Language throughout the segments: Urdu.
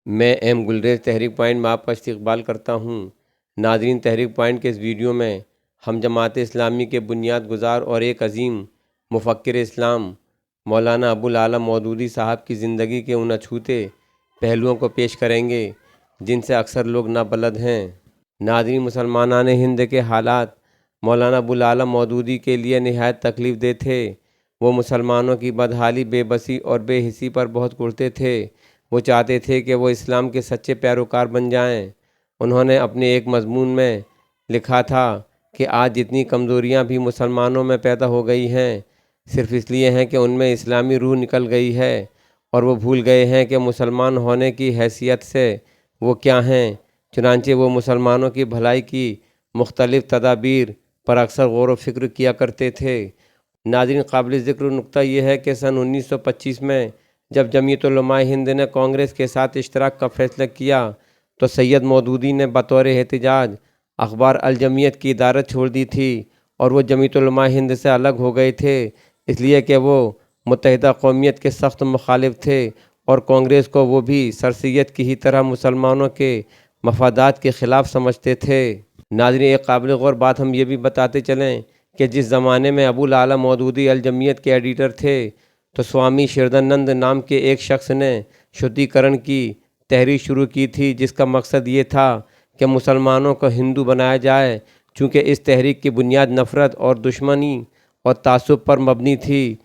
میں ایم گلریز تحریک پوائنٹ میں آپ کا استقبال کرتا ہوں۔ ناظرین، تحریک پوائنٹ کے اس ویڈیو میں ہم جماعت اسلامی کے بنیاد گزار اور ایک عظیم مفکر اسلام مولانا ابوالعلا مودودی صاحب کی زندگی کے ان اچھوتے پہلوؤں کو پیش کریں گے جن سے اکثر لوگ نابلد ہیں۔ ناظرین، مسلمانان ہند کے حالات مولانا ابوالعلا مودودی کے لیے نہایت تکلیف دہ تھے۔ وہ مسلمانوں کی بدحالی، بے بسی اور بے حسی پر بہت کرتے تھے۔ وہ چاہتے تھے کہ وہ اسلام کے سچے پیروکار بن جائیں۔ انہوں نے اپنے ایک مضمون میں لکھا تھا کہ آج جتنی کمزوریاں بھی مسلمانوں میں پیدا ہو گئی ہیں، صرف اس لیے ہیں کہ ان میں اسلامی روح نکل گئی ہے اور وہ بھول گئے ہیں کہ مسلمان ہونے کی حیثیت سے وہ کیا ہیں۔ چنانچہ وہ مسلمانوں کی بھلائی کی مختلف تدابیر پر اکثر غور و فکر کیا کرتے تھے۔ ناظرین، قابل ذکر نکتہ یہ ہے کہ سن 1925 میں جب جمعیت علماء ہند نے کانگریس کے ساتھ اشتراک کا فیصلہ کیا تو سید مودودی نے بطور احتجاج اخبار الجمعیت کی ادارت چھوڑ دی تھی اور وہ جمعیت علماء ہند سے الگ ہو گئے تھے، اس لیے کہ وہ متحدہ قومیت کے سخت مخالف تھے اور کانگریس کو وہ بھی سر سید کی ہی طرح مسلمانوں کے مفادات کے خلاف سمجھتے تھے۔ ناظرین، ایک قابل غور بات ہم یہ بھی بتاتے چلیں کہ جس زمانے میں ابوالعلا مودودی الجمعیت کے ایڈیٹر تھے تو سوامی شردانند نام کے ایک شخص نے شدھی کرن کی تحریک شروع کی تھی، جس کا مقصد یہ تھا کہ مسلمانوں کو ہندو بنایا جائے۔ چونکہ اس تحریک کی بنیاد نفرت اور دشمنی اور تعصب پر مبنی تھی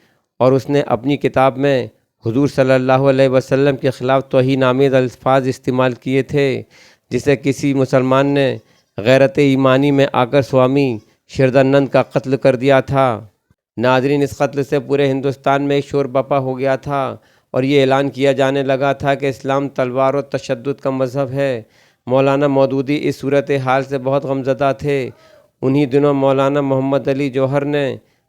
اور اس نے اپنی کتاب میں حضور صلی اللہ علیہ وسلم کے خلاف توہین آمیز الفاظ استعمال کیے تھے، جسے کسی مسلمان نے غیرت ایمانی میں آ کر سوامی شردانند کا قتل کر دیا تھا۔ ناظرین، اس قتل سے پورے ہندوستان میں ایک شور برپا ہو گیا تھا اور یہ اعلان کیا جانے لگا تھا کہ اسلام تلوار و تشدد کا مذہب ہے۔ مولانا مودودی اس صورتحال سے بہت غمزدہ تھے۔ انہی دنوں مولانا محمد علی جوہر نے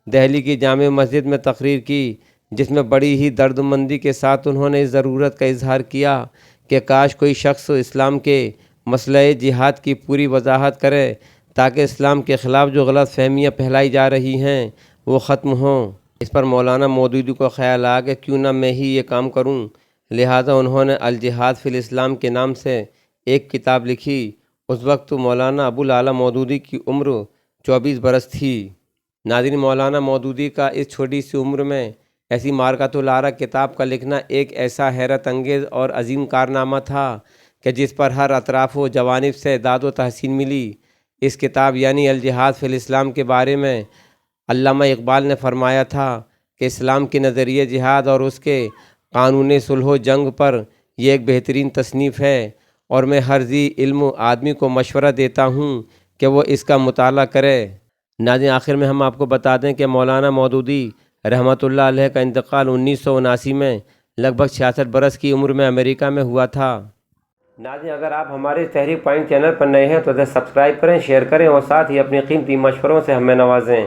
دہلی کی جامع مسجد میں تقریر کی، جس میں بڑی ہی درد مندی کے ساتھ انہوں نے اس ضرورت کا اظہار کیا کہ کاش کوئی شخص اسلام کے مسئلہ جہاد کی پوری وضاحت کرے تاکہ اسلام کے خلاف جو غلط فہمیاں پھیلائی جا رہی ہیں وہ ختم ہوں۔ اس پر مولانا مودودی کو خیال آیا کہ کیوں نہ میں ہی یہ کام کروں، لہٰذا انہوں نے الجہاد فی الاسلام کے نام سے ایک کتاب لکھی۔ اس وقت مولانا ابوالعلا مودودی کی عمر 24 برس تھی۔ ناظرین، مولانا مودودی کا اس چھوٹی سی عمر میں ایسی مارکۃ العرا کتاب کا لکھنا ایک ایسا حیرت انگیز اور عظیم کارنامہ تھا کہ جس پر ہر اطراف و جوانب سے داد و تحسین ملی۔ اس کتاب یعنی الجہاد فی الاسلام کے بارے میں علامہ اقبال نے فرمایا تھا کہ اسلام کی نظریہ جہاد اور اس کے قانون صلح و جنگ پر یہ ایک بہترین تصنیف ہے اور میں ہر ذی علم آدمی کو مشورہ دیتا ہوں کہ وہ اس کا مطالعہ کرے۔ ناظرین، آخر میں ہم آپ کو بتا دیں کہ مولانا مودودی رحمۃ اللہ علیہ کا انتقال 1979 میں لگ بھگ 66 برس کی عمر میں امریکہ میں ہوا تھا۔ ناظرین، اگر آپ ہمارے تحریک پوائنٹ چینل پر نئے ہیں تو اسے سبسکرائب کریں، شیئر کریں اور ساتھ ہی اپنی قیمتی مشوروں سے ہمیں نوازیں۔